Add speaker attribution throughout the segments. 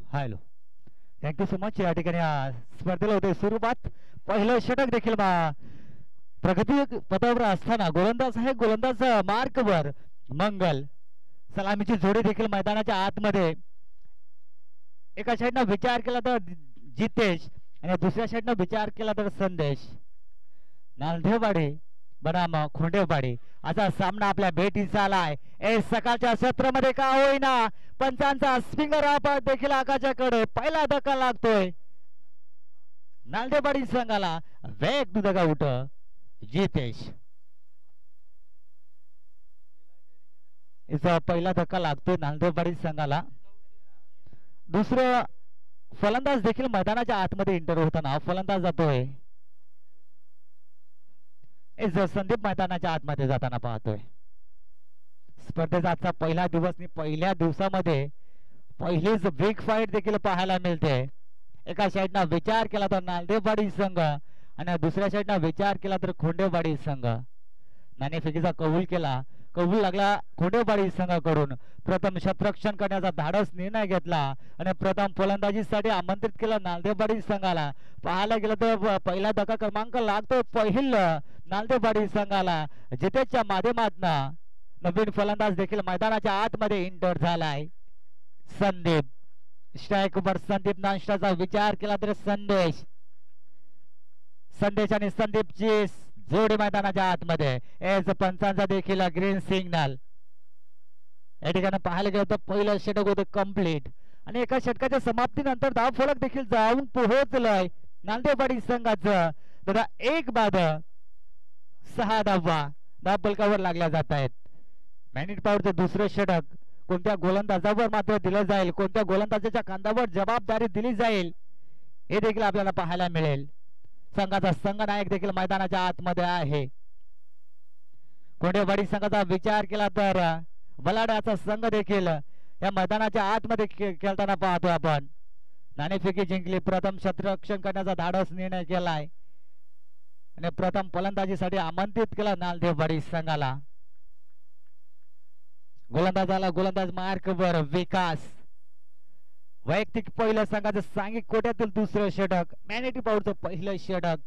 Speaker 1: Hello, thank you so much. या ठिकाणी स्पर्धेला होते सुरुवात. पहिलं षटक देखील प्रगती पथावर असताना गोलंदाज आहे, गोलंदाज मार्कवर मंगल. सलामीची जोडी देखील मैदानाच्या आतमध्ये. एका साईडनं विचार केला तर जितेश आणि दुसऱ्या साईडनं विचार केला तर संदेश. नालधेवाडी बनाम खोंडेवाडी असा सामना आपल्या भेटीचा आलाय. सकाळच्या सत्रामध्ये का होईना पंचांचा स्पिंगर आपण देखील आकाशाकडे. पहिला धक्का लागतोय नालधेवाडी संघाला. वेग दुधगा उठ जितेश. इथं पहिला धक्का लागतोय नालधेवाडी संघाला. दुसरं फलंदाज देखील मैदानाच्या आतमध्ये एंटर होताना फलंदाज जातोय. संदीप मैदानाच्या आतमध्ये जाताना पाहतोय. स्पर्धेचा आजचा पहिला दिवस. पहिल्या दिवसामध्ये पहिलीच बिग फाईट देखील पाहायला मिळते. एका साईडनं विचार केला तर नालधेवाडी संघ आणि दुसऱ्या साईडनं विचार केला तर खोंडेवाडी संघ. नाणेफेकीचा कौल लागला खोंडेवाडी संघाकडून. प्रथम शतरक्षण करण्याचा धाडस निर्णय घेतला आणि प्रथम फलंदाजीसाठी आमंत्रित केलं नालधेवाडी संघाला. पाहायला गेलं तर पहिला धक्का क्रमांक लागतो पहिलं नालधेवाडी संघाला. जितेशच्या माध्यमातून नवीन फलंदाज देखील मैदानाच्या आतमध्ये एंटर झालाय. संदीप स्ट्राईकवर. संदीप नाश्ताचा विचार केला तर संदेश आणि संदीपची जोडी मैदानाच्या आतमध्ये. पंचांचा देखील ग्रीन सिग्नल. या ठिकाणी पाहायला गेलं तर पहिलं षटक होतं कम्प्लीट आणि एका षटकाच्या समाप्तीनंतर धाव फलक देखील जाऊन पोहोचलंय नालधेवाडी संघाचं. दादा एक बाद 6 धावा धाव फलकावर लागल्या जात आहेत. मॅनिट पॉवरचं दुसरं षटक कोणत्या गोलंदाजावर मात्र दिलं जाईल, कोणत्या गोलंदाजाच्या खांद्यावर जबाबदारी दिली जाईल हे देखील आपल्याला पाहायला मिळेल. संघाचा संघनायक देखील मैदानाच्या आतमध्ये आहे. खोंडेवाडी संघाचा विचार केला तर बलाड्याचा संघ देखील या मैदानाच्या आतमध्ये खेळताना पाहतो आपण. नाणेफेकी जिंकली. प्रथम शतरक्षण करण्याचा धाडस निर्णय केलाय आणि प्रथम फलंदाजीसाठी आमंत्रित केला नालधेवाडी संघाला. गोलंदाज मार्कवर विकास. वैयक्तिक पहिलं संघाचं सांघिक कोट्यातील दुसरं षटक. मॅनिटी पॉवरचं पहिलं षटक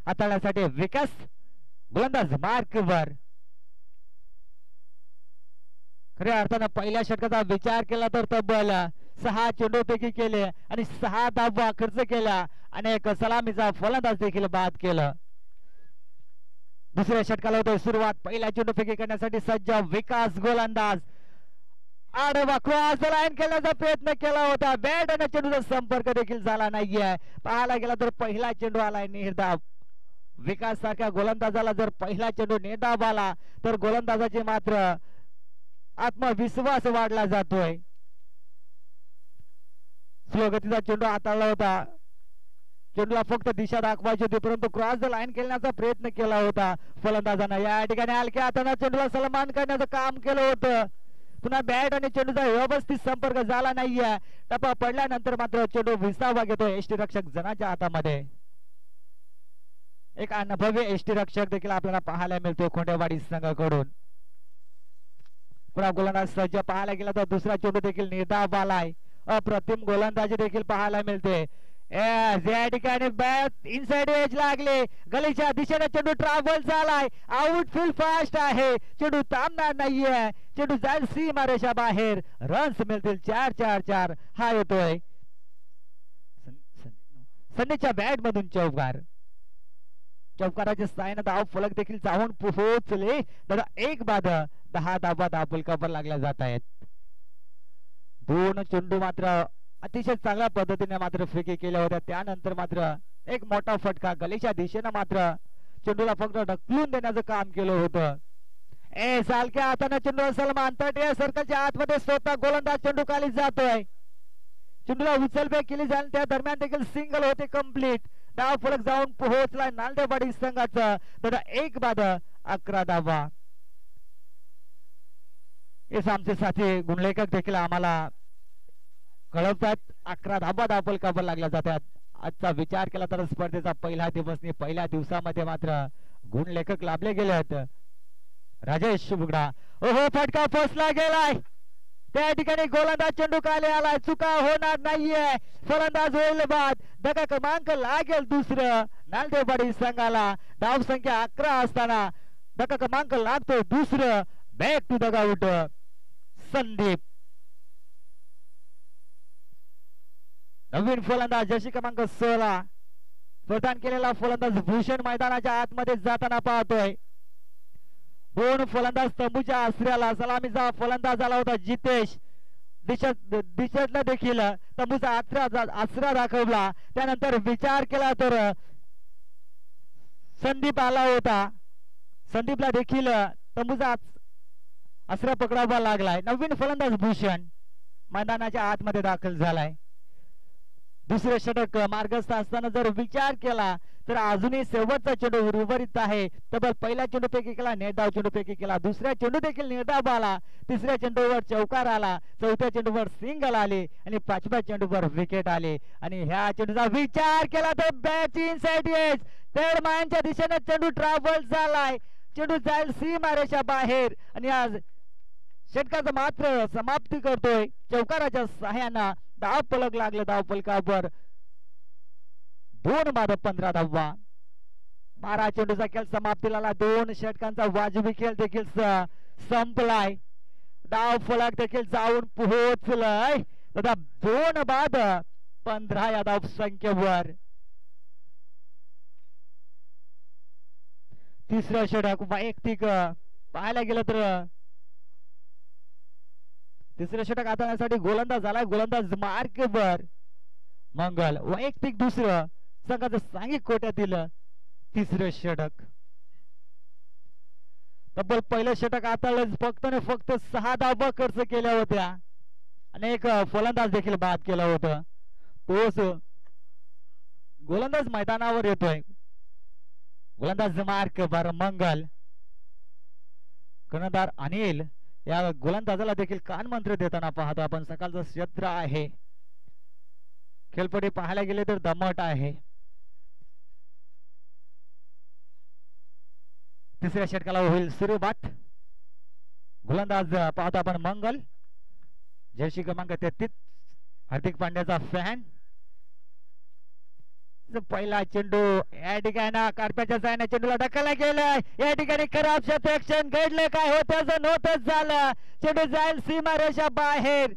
Speaker 1: हाताळण्यासाठी विकास. गोलंदाज मार्कवर. खऱ्या अर्थानं पहिल्या षटकाचा विचार केला तर तब्बल 6 चेंडूपैकी केले आणि 6 धावा खर्च केला आणि एक सलामीचा फलंदाज देखील बाद केलं. दुसऱ्या षटकाला होतोय सुरुवात. पहिल्या चेंडूपैकी करण्यासाठी सज्ज विकास गोलंदाज. आडवा क्रॉस लाईन खेळण्याचा प्रयत्न केला होता. बॅट आणि चेंडूचा संपर्क देखील झाला नाहीये. पाहायला गेला तर पहिला चेंडू आलाय निर्धाव. विकास सारख्या गोलंदाजाला जर पहिला चेंडू निर्धाव आला तर गोलंदाजाचे मात्र आत्मविश्वास वाढला जातोय. स्लो गतीचा चेंडू हाताळला होता. चेंडूला फक्त दिशा दाखवायची होती परंतु क्रॉस लाईन खेळण्याचा प्रयत्न केला होता फलंदाजानं. या ठिकाणी हलक्या हाताने चेंडूला सलमान करण्याचं काम केलं होतं. पुन्हा बॅट आणि चेंडूचा व्यवस्थित संपर्क झाला नाहीये. टप्पा पडल्यानंतर मात्र चेंडू विसावा घेतोय यष्टीरक्षक जनाच्या हातामध्ये. एक अनुभवी यष्टीरक्षक देखील आपल्याला पाहायला मिळतोय खोंडेवाडी संघाकडून. पुन्हा गोलंदाज सज्ज. पाहायला गेला तर दुसरा चेंडू देखील निर्धाव आलाय. अप्रतिम गोलंदाजी देखील पाहायला मिळते. या ठिकाणी बॅट इनसाइड एज लागले. गलीच्या दिशेने चेंडू ट्रॅव्हल झालाय. आउटफील्ड फास्ट आहे. चेंडू थांबणार नाहीये. चेंडू जाईल सीमारेषा बाहेर. रन्स मिळतील 4-4-4. हा येतोय संदेशच्या बॅट मधून चौकार. चौकाराच्या साहाय्याने धाव फलक देखील जाऊन पोहोचले. दादा एक बाद 10 धावा धाव फलकावर लागल्या जात आहेत. 2 चेंडू मात्र अतिशय चांगल्या पद्धतीने मात्र फेकी केल्या होत्या. त्यानंतर मात्र एक मोठा फटका गलीच्या दिशेनं मात्र चेंडूला फक्त ढकलून देण्याचं काम केलं होतं. सालक्या हाताने चेंडू सलमान तट सर्कलच्या आतमध्ये स्वतः गोलंदाज चेंडू खाली जातोय. चेंडूला उचलबेक केली जाईल. त्या दरम्यान देखील सिंगल होते कंप्लीट. धाव फलक जाऊन पोहोचलाय नालधेवाडी संघाचा. तर 1 बाद 11 धावा. हेच आमचे साथी गुणलेखक देखील आम्हाला कळवतात. 11 धावा धाव फलकावर लागल्या जातात. आजचा विचार केला तर स्पर्धेचा पहिला दिवस. पहिल्या दिवसामध्ये मात्र गुणलेखक लाभले गेले आहेत. राजेश बुगडा. ओहो फटका पोचला गेलाय. त्या ठिकाणी गोलंदाज चेंडू खाली आलाय, चुका होणार नाहीये, फलंदाज होईल बाद. धक्का क्रमांक लागेल दुसरं नालदेवाडी संघाला. धाव संख्या 11 असताना धक्का क्रमांक लागतो दुसरं. Back to the out Sandeep. नवीन फलंदाज जर्सी क्रमांक 16 प्रदान केलेला फलंदाज भूषण मैदानाच्या आतमध्ये जाताना पाहतोय. दोन फलंदाज तंबूच्या आश्रयाला. सलामीचा फलंदाज आला होता जितेश. दिशेतला देखील तंबूचा आश्रय दाखवला. त्यानंतर विचार केला तर संदीप आला होता. संदीपला देखील तंबूचा आश्रय पकडावा लागलाय. नवीन फलंदाज भूषण मैदानाच्या आतमध्ये दाखल झालाय. दुसरे षटक मार्गस्थ असताना जर विचार केला तर अजूनही शेवटचा चेंडू उर्वरित आहे. तब्बल पहिल्या चेंडूपैकी केला नेटडाव, चेंडूपैकी केला दुसऱ्या चेंडू देखील नेटडाव आला. तिसऱ्या चेंडूवर चौकार आला, चौथ्या चेंडूवर सिंगल आले आणि पाचव्या चेंडूवर विकेट आले. आणि ह्या चेंडूचा विचार केला तर बॅट इनसाइड एज थर्ड मायनच्या दिशेने चेंडू ट्रॅव्हल झालाय. चेंडू जाईल सीमारेषा बाहेर आणि आज षटकाचं मात्र समाप्ती करतोय चौकाराच्या सहाय्यानं. धाव फलक लागलं, धाव फलकावर 2 बाद 15 धावा. 12 चेंडूचा खेळ समाप्तीला. 2 षटकांचा वाजवी खेळ देखील संपलाय. धाव फलक देखील जाऊन पोहोचलाय. 2 बाद 15 या धाव संख्येवर. तिसरं षटक वैयक्तिक पाहायला गेलं तर तिसरं षटक हाताळण्यासाठी गोलंदाज झालाय. गोलंदाज मार्कवर मंगल. वैयक्तिक दुसरं संघाचं सांघिक कोट्यातील तिसरं षटक. तब्बल पहिलं षटक हाताळलं फक्त ने फक्त 6 धावा खर्च केल्या होत्या आणि एक फलंदाज देखील बाद केला होता. तोच गोलंदाज मैदानावर येतोय. गोलंदाज मार्कवर मंगल. कर्णधार अनिल या गोलंदाजाला देखील कानमंत्र देताना पाहतो आपण. सकाळचं क्षेत्र आहे, खेळपट्टी पाहायला गेले तर दमट आहे. तिसऱ्या षटकाला होईल सुरुवात. गोलंदाज पाहतो आपण मंगल, जर्सी क्रमांक 33, हार्दिक पांड्याचा फॅन. पहिला चेंडू या ठिकाणी कारप्याच्या सायना चेंडूला ढकलला गेलाय. या ठिकाणी खराब क्षेत्ररक्षण घडलं, काय होतं नव्हतंच झालं. चेंडू जाईल सीमारेषा बाहेर.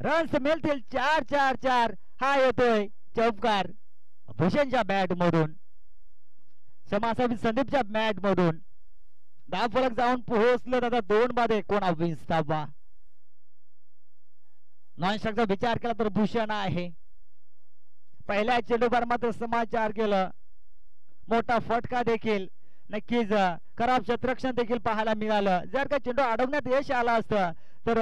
Speaker 1: रन्स मिळतील 4-4-4. हा येतोय चौकार भूषणच्या बॅट मधून, समासावी संदीपच्या बॅट मधून. धाव फलक जाऊन पोहोचलं दादा 2 बाद 19 धावा. नॉन स्ट्राइकचा विचार केला तर भूषण आहे. पहिल्या चेंडूवर मात्र समाचार केलं. मोठा फटका देखील नक्कीच खराब क्षेत्ररक्षण देखील पाहायला मिळालं. जर का चेंडू अडवण्यात यश आलं असतं तर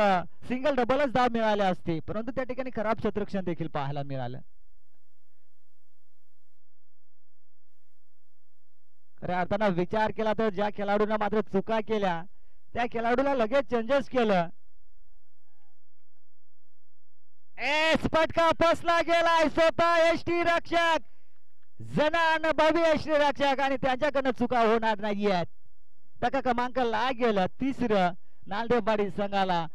Speaker 1: सिंगल डबलच धाव मिळाले असते, परंतु त्या ठिकाणी खराब क्षेत्ररक्षण देखील पाहायला मिळालं. खऱ्या अर्थानं विचार केला तर ज्या खेळाडूंना मात्र चुका केल्या त्या खेळाडूला लगेच चेंजेस केलं. फटका फसला गेलाय. स्वतः एसटी रक्षक, जन अनुभवी एसटी रक्षक आणि त्यांच्याकडनं चुका होणार नाहीयेत. धक्का क्रमांक लागेल तिसरं नालदेवाडी संघाला.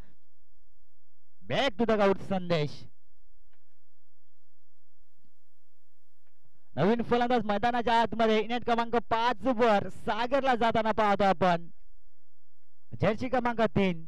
Speaker 1: बॅक टू द आउट संदेश. नवीन फलंदाज मैदानाच्या आतमध्ये नेट क्रमांक 5 वर सागरला जाताना पाहतो आपण. जर्सी क्रमांक 3.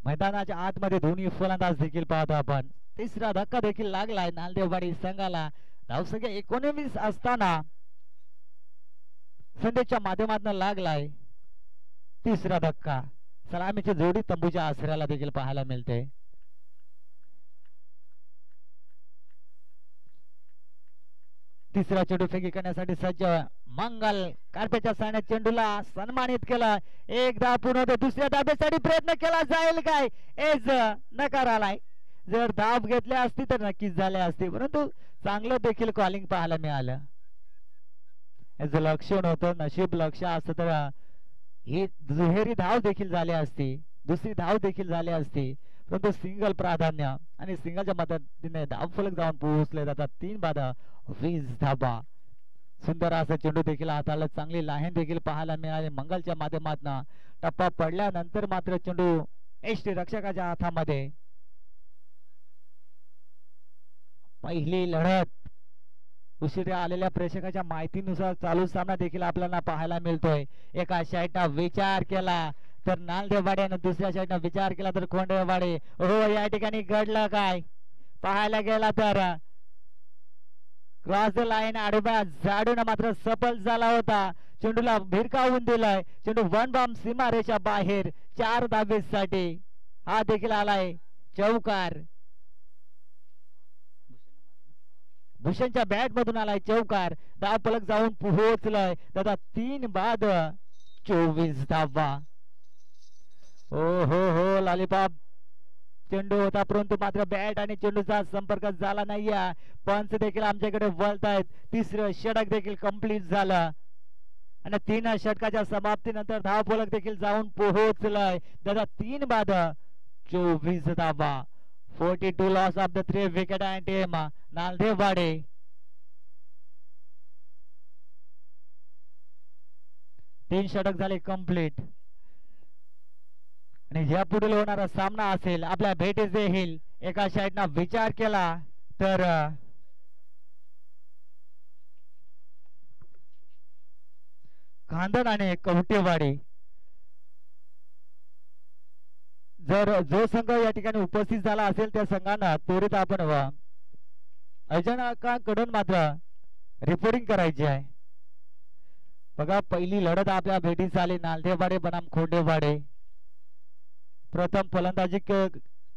Speaker 1: मैदानाच्या आतमध्ये दोन्ही फलंदाज देखील पाहतो आपण. तिसरा धक्का देखील लागलाय नालदेवाडी संघाला. धावसंख्या 19 असताना संदेशच्या माध्यमातून लागलाय तिसरा धक्का. सलामीची जोडी तंबूच्या आसऱ्याला देखील पाहायला मिळते. तिसरा चेंडू फेकी करण्यासाठी सज्ज मंगल. कारपेच्या सायने चेंडूला सन्मानित केला. एक धाव पूर्ण होते. दुसऱ्या धाब्यासाठी प्रयत्न केला जाईल काय, एज नकार आलाय. जर धाव घेतल्या असती तर नक्कीच झाले असते, परंतु चांगलं देखील कॉलिंग पाहायला मिळालं. याचं लक्षण होतं. नशीब लक्ष असतं तर ही दुहेरी धाव देखील झाली असती, दुसरी धाव देखील झाली असती, परंतु सिंगल प्राधान्य आणि सिंगलच्या मदतीने धावफलक जाऊन पोहोचले जातात. 3 बाद 20 धाबा. सुंदर असं चेंडू देखील हाताला चांगली लाईन देखील पाहायला मिळाली मंगलच्या माध्यमातून. टप्पा पडल्यानंतर मात्र चेंडू एष्टी रक्षकाच्या हातामध्ये. पहिली लढत उशिरा आलेल्या प्रेक्षकाच्या माहितीनुसार चालू सामना देखील आपल्याला पाहायला मिळतोय. एका साईडला विचार केला तर नालदेवाड्यानं, दुसऱ्या साईडनं विचार केला तर खोंडेवाडे. हो, या ठिकाणी घडलं काय पाहायला गेला तर क्रॉस द लाईन आडव्या झाडून मात्र सफल झाला होता. चेंडूला भिरकावून दिलाय. चेंडू वन बॉम्ब सीमारेषा बाहेर 4 धाबेसाठी. हा देखील आलाय चौकार. भूषणच्या बॅट मधून आलाय चौकार. धाव फलक जाऊन पोहोचलाय दादा. 3 बाद 24 धावा. ओ हो लॉलीपॉप चेंडू होता परंतु मात्र बॅट आणि चेंडूचा संपर्क झाला नाहीये. पंच देखील आमच्याकडे वळत आहेत. तिसरं षटक देखील कंप्लीट झालं आणि 3 षटकाच्या समाप्तीनंतर धाव फलक देखील जाऊन पोहोचलाय दादा. 3 बाद 24 धावा. 42 loss of the 3 wicket and team Naldevade. तीन षटक झाले कंप्लीट आणि या पुढील होणारा सामना असेल आपल्या भेटीस देखील एका साईडना विचार केला तर खांदण आणि कवटेवाडी. जर जो संघ या ठिकाणी उपस्थित झाला असेल त्या संघांना त्वरित आपण अजनाकडून मात्र रिपोर्टिंग करायची आहे. बघा, पहिली लढत आपल्या भेटीस आली नालदेवाडे बनाम खोंडेवाडे. प्रथम फलंदाजी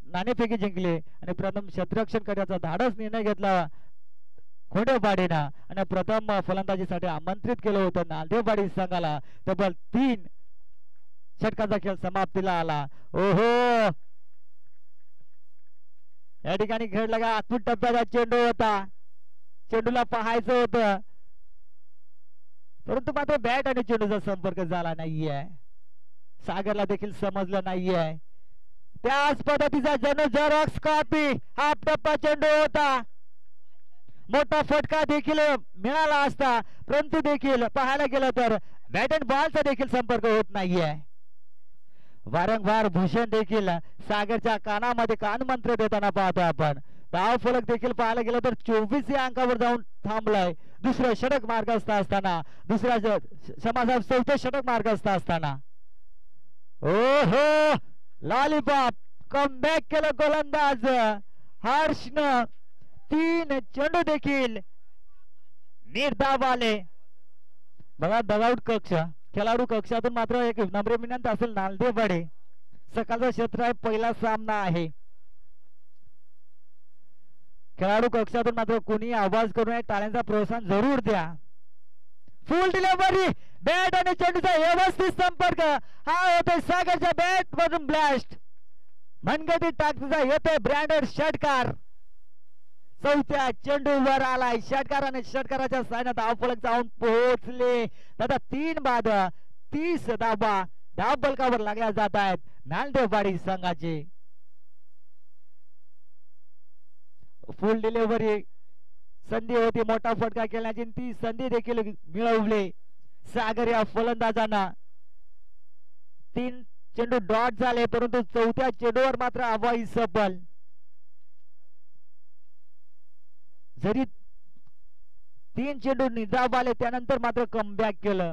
Speaker 1: नाणेफेकी जिंकली आणि प्रथम क्षेत्ररक्षण करण्याचा धाडस निर्णय घेतला खोंडेवाडीना आणि प्रथम फलंदाजीसाठी आमंत्रित केलं होतं नालदेवाडी संघाला. तब्बल 3 षटकाचा खेळ समाप्तीला आला. ओहो, या ठिकाणी खेळला का आखून टप्प्याचा चेंडू होता. चेंडूला पाहायचं होतं परंतु मात्र बॅट आणि चेंडूचा संपर्क झाला नाहीये. सागरला देखील समजलं नाहीये. त्याच पद्धतीचा जणू झेरॉक्स कॉपी हा टप्पा चेंडू होता. मोठा फटका देखील मिळाला असता परंतु देखील पाहायला गेलं तर बॅट अँड बॉलचा देखील संपर्क होत नाहीये. वारंवार भूषण देखील सागरच्या कानामध्ये कानमंत्र देताना पाहतो आपण. धाव फलक देखील पाहायला गेलं तर 24 या अंकावर जाऊन थांबलाय. दुसरं षटक मार्गस्थ असताना, दुसऱ्या समाजात 4थं षटक मार्गस्थ असताना. ओहो, लॉलीपॉप कमबॅक केलं गोलंदाज हर्षनं. 3 चेंडू देखील निर्धाव आले. बघा, डगआउट कक्ष खेळाडू कक्षातून मात्र एक नम्र विनंती असेल नालदेवाडे. सकाळचं क्षेत्र आहे, पहिला सामना आहे. खेळाडू कक्षातून मात्र कोणी आवाज करू नये, टाळ्यांचा प्रोत्साहन जरूर द्या. फुल डिलिव्हरी, बॅट आणि चेंडूचा व्यवस्थित संपर्क. हा होतोय सागरच्या बॅट मधून ब्लास्ट. मनगटी टाकता येतोय ब्रँडेड षटकार. 4थ्या चेंडूवर आलाय षटकार आणि षटकाराच्या सायनात धावफलक जाऊन पोहोचले दादा. 3 बाद 30 धावा धाव फलकावर लागल्या जात आहेत नालदेवाडी संघाचे. फुल डिलिव्हरी संधी होती मोठा फटका खेळण्याची, ती संधी देखील मिळवली सागर या फलंदाजांना. 3 चेंडू डॉट झाले परंतु 4थ्या चेंडूवर मात्र अवाई सफल. जरी 3 चेंडू निजाब आले त्यानंतर मात्र कमबॅक केलं.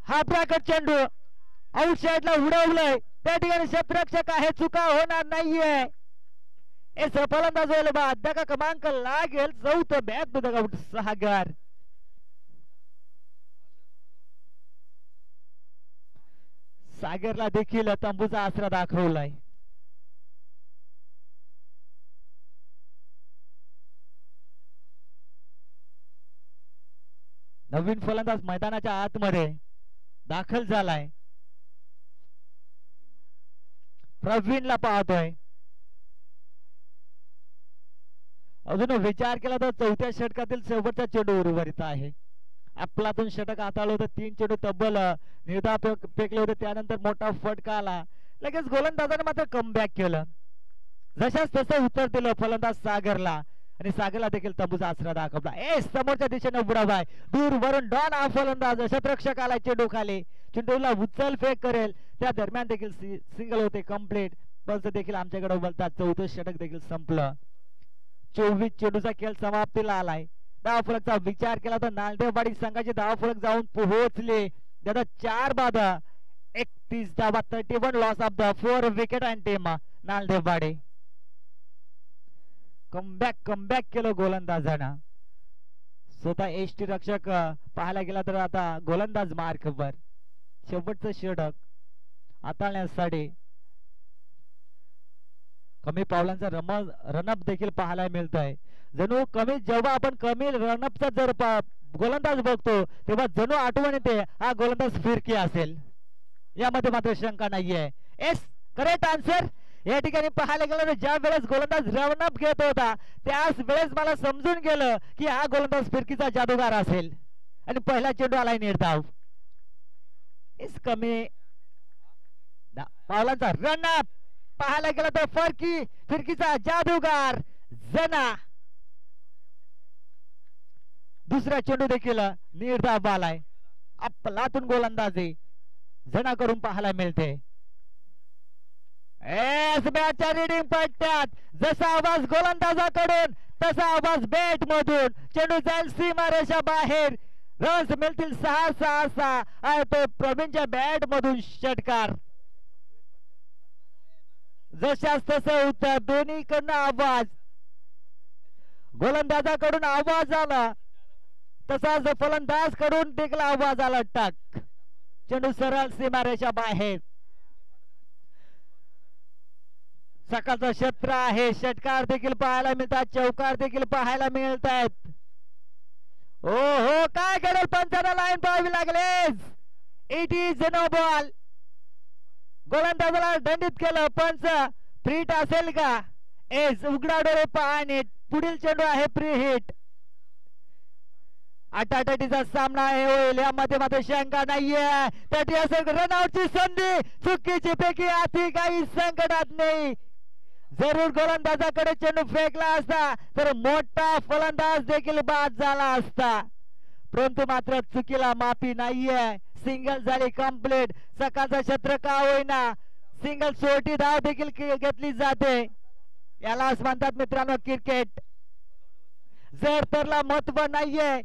Speaker 1: हा ब्रॅकेट चेंडू आउटसाइडला उडवलंय. त्या ठिकाणी क्षेत्ररक्षक आहे, चुका होणार नाहीये. फलंदाज होईल बा. धक्का क्रमांक लागेल 4थं बॅक टू डगआउट सागर. सागरला देखील तंबूचा आसरा दाखवलाय. नवीन फलंदाज मैदानाच्या आतमध्ये दाखल झालाय. प्रवीणला पाहतोय. अजून विचार केला तर 4थ्या षटकातील शेवटचा चेंडू उर्वरित आहे. आपलातून षटक हाताळलं होतं. 3 चेंडू तब्बल निर्धाव फेकले होते. त्यानंतर मोठा फटका आला. लगेच गोलंदाजाने मात्र कमबॅक केलं. जशाच तसं उत्तर दिलं फलंदाज सागरला आणि सागरला देखील तंबूचा आसरा दाखवला. समोरच्या दिशेने उडावाय दूर वरून डॉन हा फलंदाज शतरक्षक आला चेंडू खाली. चेंडूला उचल फेक करेल त्या दरम्यान देखील सिंगल होते कंप्लीट. पंच देखील आमच्याकडे बोलतात. चौथं षटक देखील संपलं. 24 चेंडूचा खेळ समाप्तीला आलाय. धाव फलकचा विचार केला तर नांदेवाडी संघाचे धाव फलक जाऊन पोहोचले. दादा 4 बाद 31 धावा 31 loss of the 4 wicket and team Nandewadi. Comeback केलं गोलंदाजानं. स्वतः एसटी रक्षक पाहायला गेला तर आता गोलंदाज मार्कवर. शेवटचं षटक हाताळण्यासाठी कमी पावलांचा रनअप देखील पाहायला मिळतोय. जणू कमी जेव्हा आपण कमी रनअपचा जर गोलंदाज बघतो तेव्हा जणू आठवण येते हा गोलंदाज फिरकी असेल. यामध्ये मात्र शंका नाहीये. Correct answer. या ठिकाणी पाहायला गेलं तर ज्या वेळेस गोलंदाज रनअप घेत होता त्याच वेळेस मला समजून गेलं की हा गोलंदाज फिरकीचा जादूगार असेल आणि पहिला चेंडू आलाय निर्धाव. कमी पावलांचा रनअप पाहायला गेलं तर फिरकीचा जादूगार जना. दुसरा चेंडू देखील निर्धाव आलाय. आपलातून गोलंदाजी जना करून पाहायला मिळते. बॅटच्या रीडिंग पट्ट्यात जसा आवाज गोलंदाजाकडून तसा आवाज बॅट मधून. चेंडू जाईल सीमारेषा बाहेर. रन्स मिळतील 6-6 आहे तो प्रवीणच्या बॅट मधून षटकार. जशाच तसं उत्तर दोन्हीकडनं आवाज. गोलंदाजाकडून आवाज आला तसाच फलंदाज कडून देखील आवाज आला. टाक चेंडू सरळ सीमारेषा बाहेर. सकाळचं क्षेत्र आहे. षटकार देखील पाहायला मिळतात. चौकार देखील पाहायला मिळत आहेत. हो काय करेल पंचाला लाईन पाहावी लागेल. It is no ball. गोलंदाजाला दंडित केलं. पंच फ्रीट असेल का? उघडा डोळे पाहणे. पुढील चेंडू आहे प्री हिट. आटाटाटीचा सामना होईल. यामध्ये मात्र शंका नाहीये. त्याची असेल रनआउटची संधी. चुकीची पैकी आधी काही संकटात नाही. जरूर गोलंदाजाकडे चेंडू फेकला असता तर मोठा फलंदाज देखील बाद झाला असता. परंतु मात्र चुकीला माफी नाहीये. सिंगल झाली कंप्लीट. सकाळचा क्षेत्र का होईना सिंगल सोटी धाव देखील घेतली जाते. यालाच म्हणतात मित्रांनो क्रिकेट. जर तरला महत्व नाहीये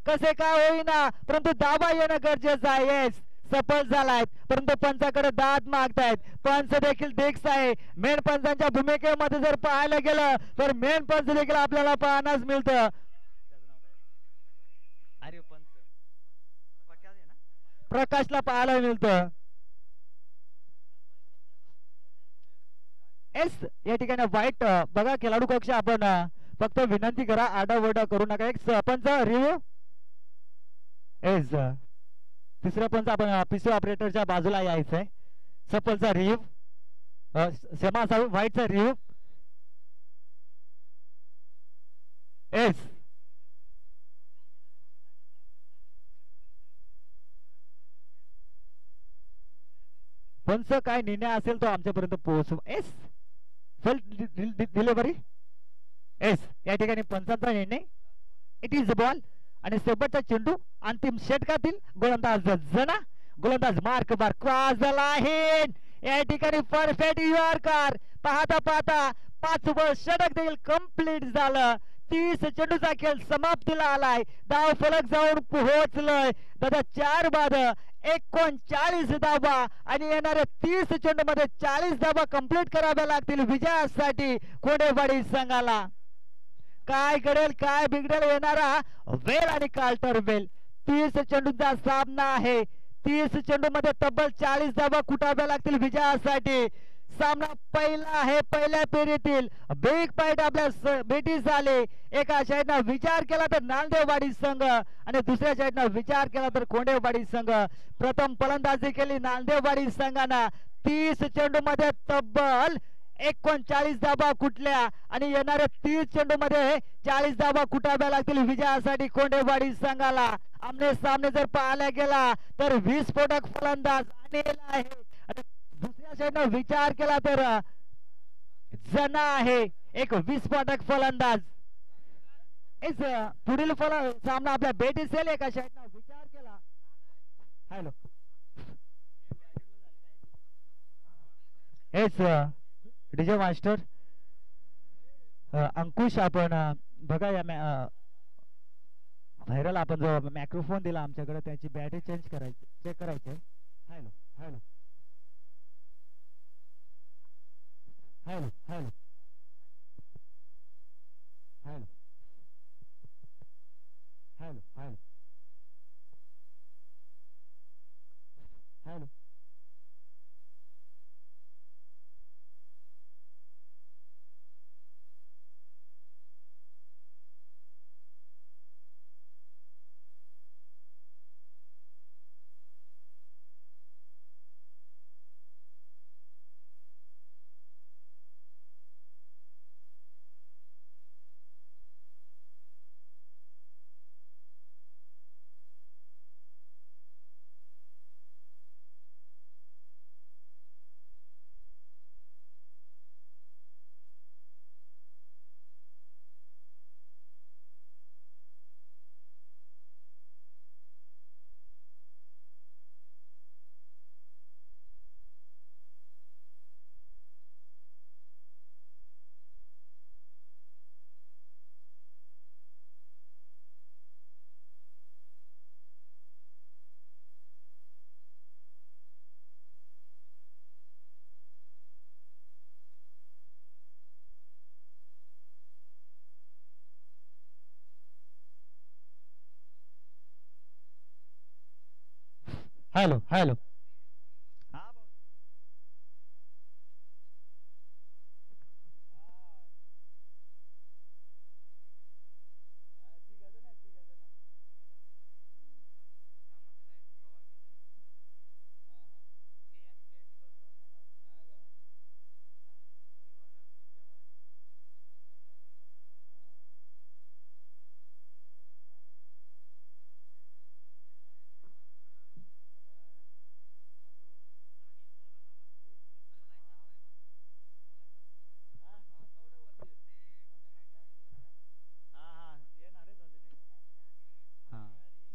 Speaker 1: कसे काय होईना परंतु धावा येणं गरजेचं आहे. सफल झालाय परंतु पंचाकडे दाद मागतायत. पंच देखील देखस आहे. मेन पंचांच्या भूमिकेमध्ये जर पाहायला गेलं तर मेन पंच देखील आपल्याला पाहण्यास मिळतं. प्रकाशला पाहायला मिळतं. या ठिकाणी वाईट बघा खेळाडू कक्ष आपण फक्त विनंती करा आडावडा करू नका. एक पंच रिव्ह्यू तिसरा पंच आपण पिसो ऑपरेटरच्या बाजूला यायचंय. सफलचा रिव्ह्यू क्षमा असावी. व्हाईटचा रिव्ह्यू पंच काय निर्णय असेल तो आमच्यापर्यंत पोहोचू. डिलिव्हरी या ठिकाणी पंचांचा निर्णय. इट इज बॉल आणि शेवटचा चेंडू अंतिम षटकातील गोलंदाज जना. गोलंदाज मार्क बार क्रॉस झाला आहे. या ठिकाणी परफेक्ट यॉर्कर. पाहता पाहता 5वं षटक देखील कंप्लीट झालं. 30 चेंडूचा खेळ समाप्तीला आलाय. धाव फलक जाऊन पोहोचलोय. दादा 4 बाद 39 धावा आणि येणाऱ्या 30 चेंडू मध्ये 40 धावा कंप्लीट कराव्या लागतील विजयासाठी कोडेवाडी संघाला. काय करेल काय बिघडेल येणारा वेल आणि कार्टर वेल. 30 चेंडूचा सामना आहे. 30 चेंडू मध्ये तब्बल 40 धावा कुटाव्या लागतील विजयासाठी. सामना पहिला आहे. पहिल्या फेरीतील बिग फाईट आपल्या भेटी झाले. एका साईडनं विचार केला तर नांदेवाडी संघ आणि दुसऱ्या साईडनं विचार केला तर कोंडेवाडी संघ. प्रथम फलंदाजी केली नांदेवाडी संघानं. 30 चेंडू मध्ये तब्बल 39 धाबा कुठल्या आणि येणाऱ्या 30 चेंडू मध्ये 40 धाबा कुठाव्या लागतील विजयासाठी कोंडेवाडी संघाला. आमने सामने जर पाहायला गेला तर विस्फोटक फलंदाज अनिल आहे आणि दुसऱ्या साईडनं विचार केला तर जना आहे एक विस्फोटक फलंदाज. पुढील सामना आपल्या बेटी सेल एका साईडनं विचार केला. हॅलो हेच डीजे मास्टर अंकुश आपण बघा या व्हायरल आपण जो मायक्रोफोन दिला आमच्याकडे त्याची बॅटरी चेंज करायची चेक करायचे. Hello hello hello hello hello hello hello hello hello hello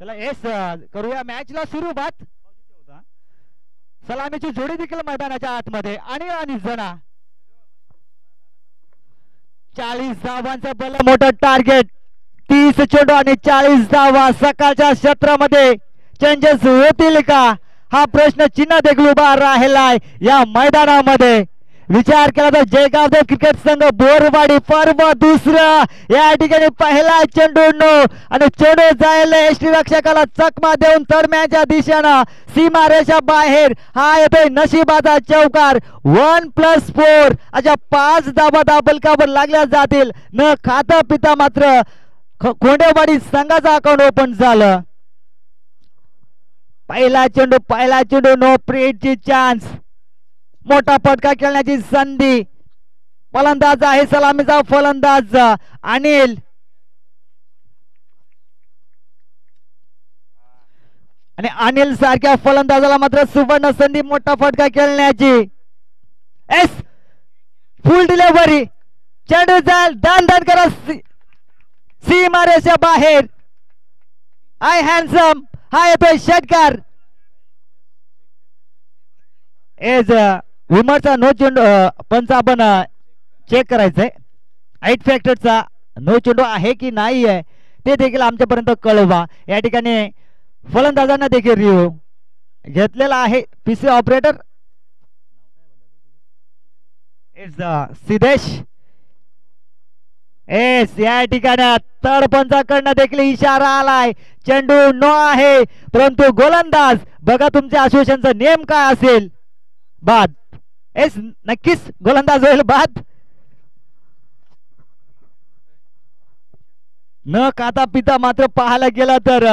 Speaker 1: चला येस करूया मॅचला सुरुवात. सलामीची जोडी देखील मैदानाच्या आतमध्ये आणि जना 40 धावांचं भलं मोठं टार्गेट. 30 चेंडू आणि 40 धावा. सकाळच्या क्षेत्रामध्ये चेंजेस होतील का हा प्रश्न चिन्ह देखील उभा राहिलाय या मैदानामध्ये. विचार केला तर जयगावदेव क्रिकेट संघ बोरवाडी पर्व दुसरा या ठिकाणी पहिला चेंडू आणि चेंडू जायला यष्टी रक्षकाला चकमा देऊन तडम्याच्या दिशेनं सीमारेषा बाहेर. हा येतोय नशिबाचा चौकार. 1+4 अशा 5 धाबा दाबलकावर लागल्या जातील. न खाता पिता मात्र कोंडेवाडी संघाचा अकाउंट ओपन झालं. पहिला चेंडू नो प्रीटची चान्स. मोठा फटका खेळण्याची संधी. फलंदाज आहे सलामीचा फलंदाज अनिल. आणि अनिल सारख्या फलंदाजाला मात्र सुवर्ण संधी मोठा फटका खेळण्याची. एस फुल डिलिव्हरी. चेंडू जाल दान करा सीमारेषा बाहेर. आय हँडसम हा येतोय षटकार. एज विमरचा नो चेंडू पंच आपण चेक करायचंय. 8 फॅक्टरचा नो चेंडू आहे की नाही आहे ते देखील आमच्यापर्यंत कळवा. या ठिकाणी फलंदाजांना देखील रिव्ह्यू घेतलेला आहे PC operator. It's Siddhesh. S या ठिकाणी तळपंचाकडनं देखील इशारा आलाय. चेंडू नो आहे परंतु गोलंदाज बघा तुमच्या आश्वासनचा नियम काय असेल. बाद. एस नक्कीच गोलंदाज होईल बाद. न खाता पिता मात्र पाहायला गेला तर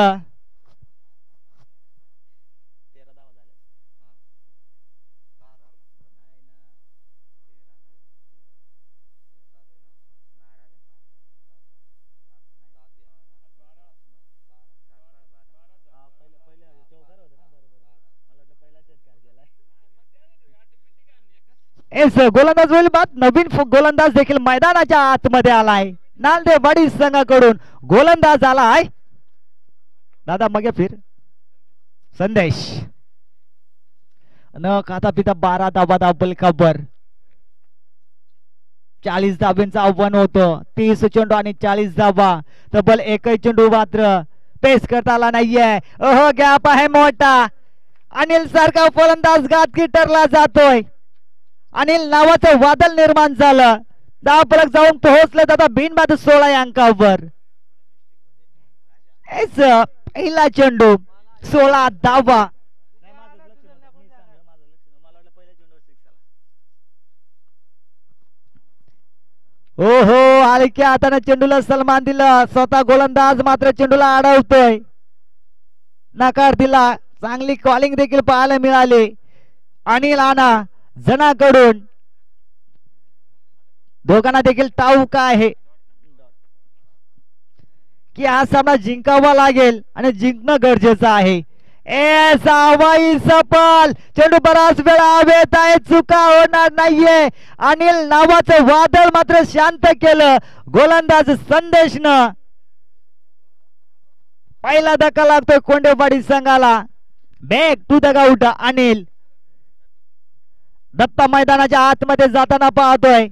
Speaker 1: एस गोलंदाज होईल बाद नवीन गोलंदाज देखील मैदानाच्या आतमध्ये आलाय नांदेवाडी संघाकडून गोलंदाज आलाय दादा मग फिर संदेश न खाता पिता 12 धावा दाबल खबर 40 धाब्यांचं आव्हान होतं 30 चेंडू आणि 40 धावा तब्बल एकही चेंडू मात्र पेस करता आला नाहीये ओहो गॅप आहे मोठा अनिल सारखा फलंदाज घातकी ठरला जातोय अनिल नावाचं वादळ निर्माण झालं दहा फलक जाऊन पोहोचले दादा बिनबाद 16 अंकावर पहिला चेंडू 16 धावा हो हो हलक्या हाताने चेंडूला सन्मान दिला स्वतः गोलंदाज मात्र चेंडूला अडवतोय नकार दिला चांगली कॉलिंग देखील पाहायला मिळाली अनिल आना जनाकडून दोघांना देखील ठाऊक आहे की हा सामना जिंकावा लागेल आणि जिंकणं गरजेचं आहे हवाई सफल चेंडू बराच वेळा हवेत आहे चुका होणार नाहीये अनिल नावाचं वादळ मात्र शांत केलं गोलंदाज संदेशनं पहिला धक्का लागतोय कोंडेवाडी संघाला back to the out Anil Datta मैदानाच्या आतमध्ये जाताना पाहतोय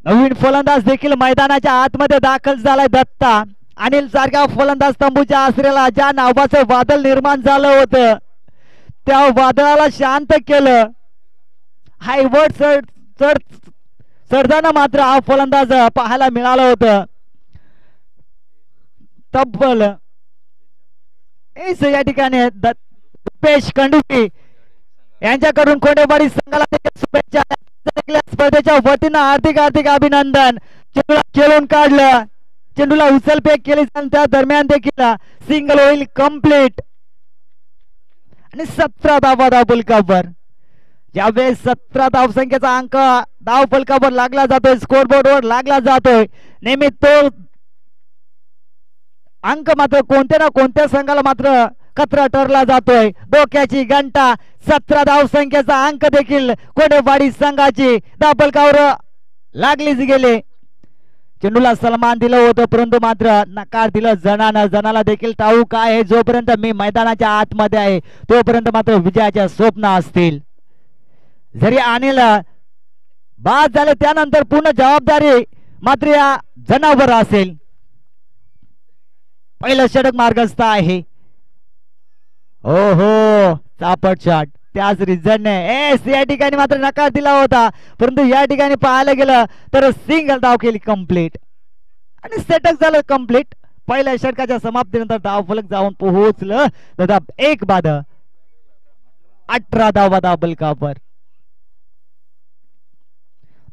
Speaker 1: नवीन फलंदाज देखील मैदानाच्या आतमध्ये दाखल झालाय दत्ता अनिल सारख्या फलंदाज तंबूच्या आसऱ्याला ज्या नावाचं वादळ निर्माण झालं होतं त्या वादळाला शांत केलं हायवर्ड चढताना मात्र हा फलंदाज पाहायला मिळालं होतं तब्बल या ठिकाणी रुपेश खंडुकी यांच्याकडून कोंडेवाडी संघाला शुभेच्छा स्पर्धेच्या वतीनं हार्दिक अभिनंदन चेंडूला खेळून काढलं चेंडूला उचलफेक केली त्या दरम्यान देखील सिंगल होईल कंप्लीट आणि 17 धावा धावफलकावर ज्यावेळेस 17 धावसंख्येचा अंक धावफलकावर लागला जातोय स्कोरबोर्डवर लागला जातोय नेहमी तो अंक मात्र कोणत्या ना कोणत्या संघाला मात्र कचरा ठरला जातोय डोक्याची घंटा 17 धावसंख्येचा अंक देखील कोंडेवाडी संघाची धावफलकावर लागलीच गेले चेंडूला सन्मान दिलं होतं परंतु मात्र नकार दिलं जनाला देखील ठाऊक आहे जोपर्यंत मी मैदानाच्या आतमध्ये आहे तोपर्यंत मात्र विजयाच्या स्वप्न असतील जरी अनिल बाद झाले त्यानंतर पूर्ण जबाबदारी मात्र या जनावर असेल पहिलं षटक मार्गस्थ आहे हो हो चापट शॉट त्याच रिझनने या ठिकाणी मात्र नकार दिला होता परंतु या ठिकाणी पाहायला गेलं तर सिंगल धाव केली कंप्लीट आणि षटक झालं कंप्लीट पहिल्या षटकाच्या समाप्तीनंतर धावफलक जाऊन पोहोचलं दादा एक बाद 18 धावा धावफलकावर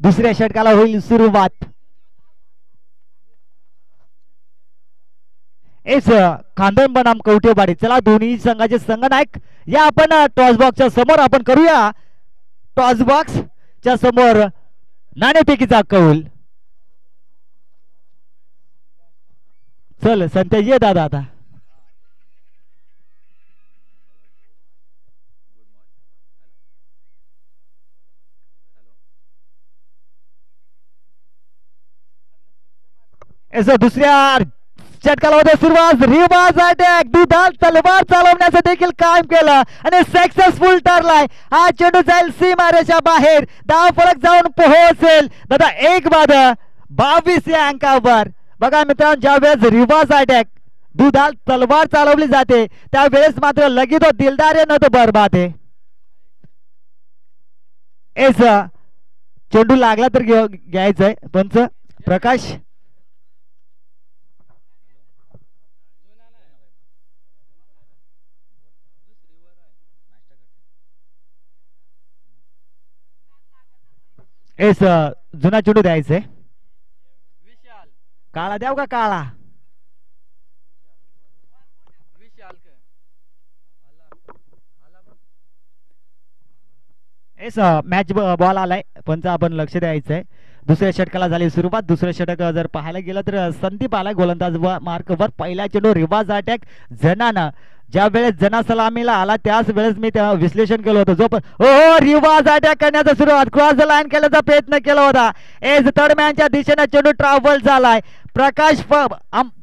Speaker 1: दुसऱ्या षटकाला होईल सुरुवात खांदण बनाम कवठेवाडी चला दोन्ही संघाचे संघनायक या आपण टॉस बॉक्सच्या समोर आपण करूया टॉस बॉक्सच्या समोर नाणेफेकीचा कौल चल संतेश ये दादा आता दुसऱ्या षटकाला होते सुरुवात रिवाज अटॅक दुधाल तलवार चालवण्याचं देखील काम केलं आणि सक्सेसफुल ठरलाय हा चेंडू जाईल सीमारेषा बाहेर धाव फलक जाऊन पोहोचेल दादा एक बाद 22 या अंकावर बघा मित्रांनो ज्यावेळेस रिवाज अटॅक दुधाल तलवार चालवली जाते त्यावेळेस मात्र लगेच तो दिलदार न तो बरबाद आहे चेंडू लागला तर घ्यायचंय पंच प्रकाश जुना चेंडू द्यायचंय काळा द्याव का काळा मॅच बॉल आलाय पंच आपण लक्ष द्यायचंय दुसऱ्या षटकाला झाली सुरुवात. दुसरं षटक जर पाहायला गेलं तर संदीप आला गोलंदाज मार्कवर. पहिला चेंडू रिवाज अटॅक जनानं, ज्या वेळेस जना सलामीला आला त्याच वेळेस मी त्या विश्लेषण केलं होतं. जो हो रिवाज अटॅक करण्याचा सुरुवात, क्रॉस लाईन केल्याचा प्रयत्न केला होता. एज थर्डमॅनच्या दिशेने चेंडू ट्रॅव्हल झालाय. प्रकाश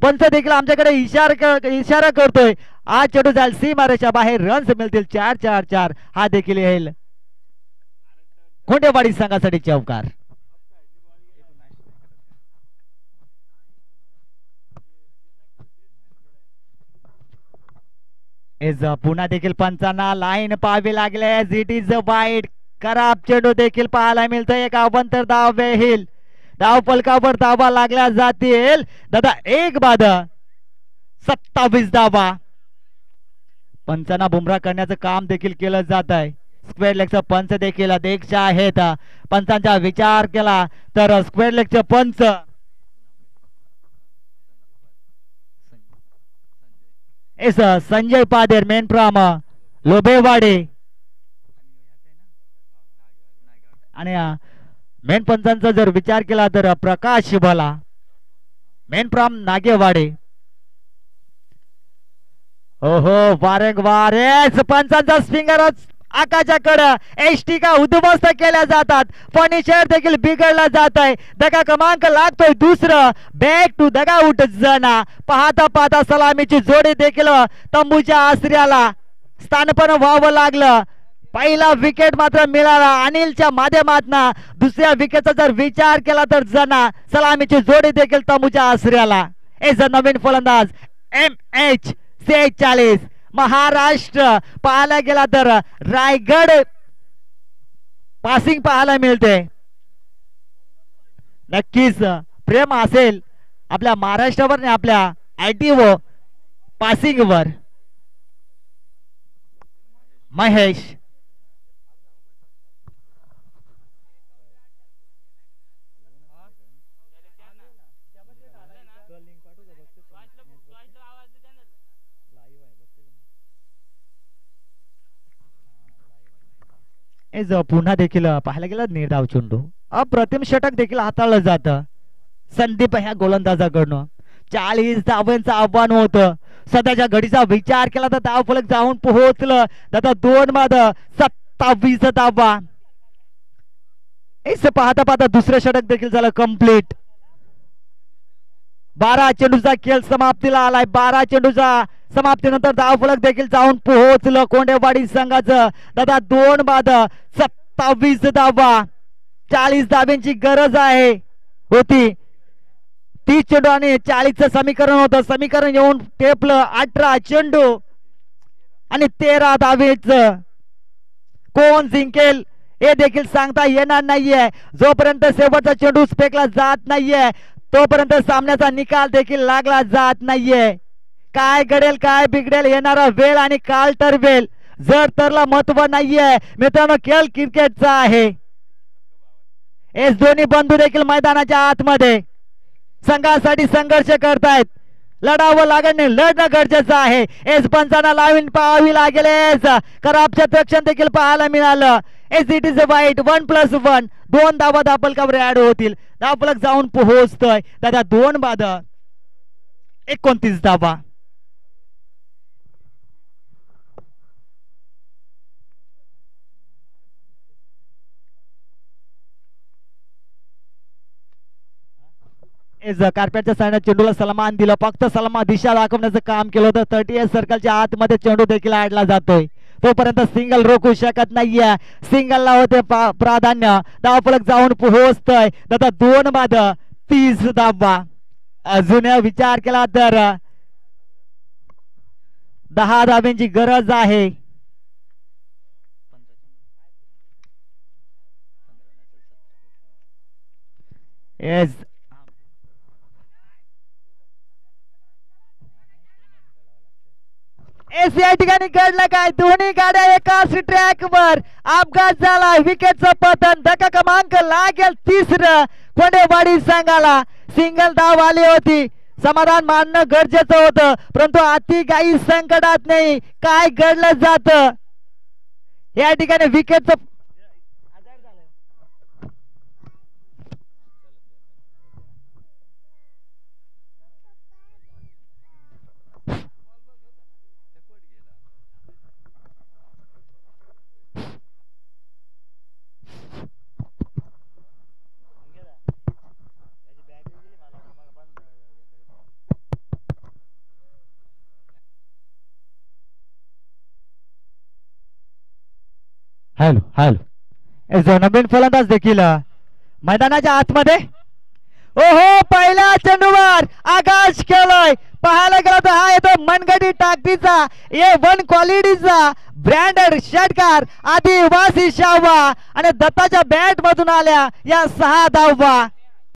Speaker 1: पंच देखील आमच्याकडे इशारा करतोय. आज चेंडू जाईल सीमारेषा बाहेर, रन्स मिळतील 4-4-4. हा देखील येईल खोंडेवाडी संघासाठी चौकार. एज पुन्हा देखील पंचांना लाईन पाहावी लागले. It is wide. खराब चेंडू देखील पाहायला मिळतोय. एक अवंतर धाव येईल. धाव फलकावर धावा लागल्या जातील. दादा एक बाद 27 धावा. पंचांना बुमरा करण्याचं काम देखील केलं जात आहे. स्क्वेअर लेगचा पंच देखील अध्यक्ष आहेत. पंचांचा विचार केला तर स्क्वेअर लेगचे पंच संजय पादेर, मेनप्राम लोबेवाडे आणि मेन पंचांचा जर विचार केला तर प्रकाश भला, मेनप्राम नागेवाडे. ओहो वारंवार पंचांचा स्विंगरच आकाशाकडे एसटी उद्ध्वस्त केल्या जातात. फर्निचर देखील बिघडला जात आहे. दगा क्रमांक लागतोय दुसरं. बॅक टू दगा आउट जना. पाहता पाहता सलामीची जोडी देखील तंबूच्या आश्रयाला स्थानपण व्हावं लागलं. पहिला विकेट मात्र मिळाला अनिलच्या माध्यमातून. दुसऱ्या विकेटचा जर विचार केला तर जना सलामीची जोडी देखील तंबूच्या आश्रयाला. एज नवीन फलंदाज MH 46 महाराष्ट्र. पाहायला गेला तर रायगड पासिंग पाहायला मिळते. नक्कीच प्रेम असेल आपल्या महाराष्ट्रावर आणि आपल्या ITO पासिंग वर. महेश पुन्हा देखील पाहायला गेलं निर्धाव चेंडू. अप्रतिम षटक देखील हाताळलं जातं संदीप ह्या गोलंदाजाकडनं. 40 धावांचं आव्हान होतं. सध्याच्या घडीचा विचार केला तर धाव फलक जाऊन पोहोचलं. आता 2 बाद 27 धावा. पाहता पाहता दुसरं षटक देखील झालं कंप्लीट. 12 चेंडूचा खेळ समाप्तीला आलाय. 12 चेंडूचा समाप्तीनंतर धाव फलक देखील जाऊन पोहोचलं कोंडेवाडी संघाचं. दादा 2 बाद 27 धावा. 40 धाव्यांची गरज आहे होती. 30 चेंडू आणि 40चं समीकरण होतं. समीकरण येऊन टेपलं 18 चेंडू आणि 13 धावेच. कोण जिंकेल हे देखील सांगता येणार नाहीये. जोपर्यंत शेवटचा चेंडू फेकला जात नाहीये तोपर्यंत सामन्याचा निकाल देखील लागला जात नाहीये. काय घडेल काय बिघडेल येणारा वेळ आणि काल ठरवेल. जर तरला महत्व नाहीये मित्रांनो. खेळ क्रिकेटचा आहे. एस दोन्ही बंधू देखील मैदानाच्या आतमध्ये संघासाठी संघर्ष करतायत. लढावं लागणे लढणं गरजेचं आहे. एस पंचांना लावून पाहावी लागेल. एस खराब क्षेत्ररक्षण देखील पाहायला मिळालं. एस इट इज वाईट 1+1 2 धावा धापलकावर ऍड होतील. धापलक जाऊन पोहोचतोय दादा 2 बाद 29 धावा. कार्पेटच्या साईडने चेंडूला सलमान दिलं. फक्त सलमान दिशा दाखवण्याचं काम केलं होतं. 38 सर्कलच्या आतमध्ये चेंडू देखील आडला जातोय. तोपर्यंत सिंगल रोखू शकत नाहीये. सिंगलला होते प्राधान्य. धावफलक जाऊन पोहोचतोय. आता 2 बाद 30 धावा. अजून विचार केला तर 10 धाव्यांची गरज आहे. येस या ठिकाणी घडलं काय. दोन्ही गाड्या एकाच ट्रॅक वर. अपघात झाला. विकेटचं पतन. धक्का क्रमांक लागेल 3रं कोंडेवाडी संघाला. सिंगल धाव आली होती. समाधान मानणं गरजेचं होतं परंतु अति काही संकटात नाही. काय घडलं जात या ठिकाणी विकेटचं हॅलो हॅलो जो नवीन फलंदाज देखील मैदानाच्या आतमध्ये. ओहो पहिल्या चेंडूवर आकाश केलंय. पाहायला गेला तर हा येतो मनगटी टाकतीचा A1 क्वालिटीचा ब्रँडेड षटकार आदिवासी शाहवा आणि दत्ताच्या बॅट मधून आल्या या 6 धावा.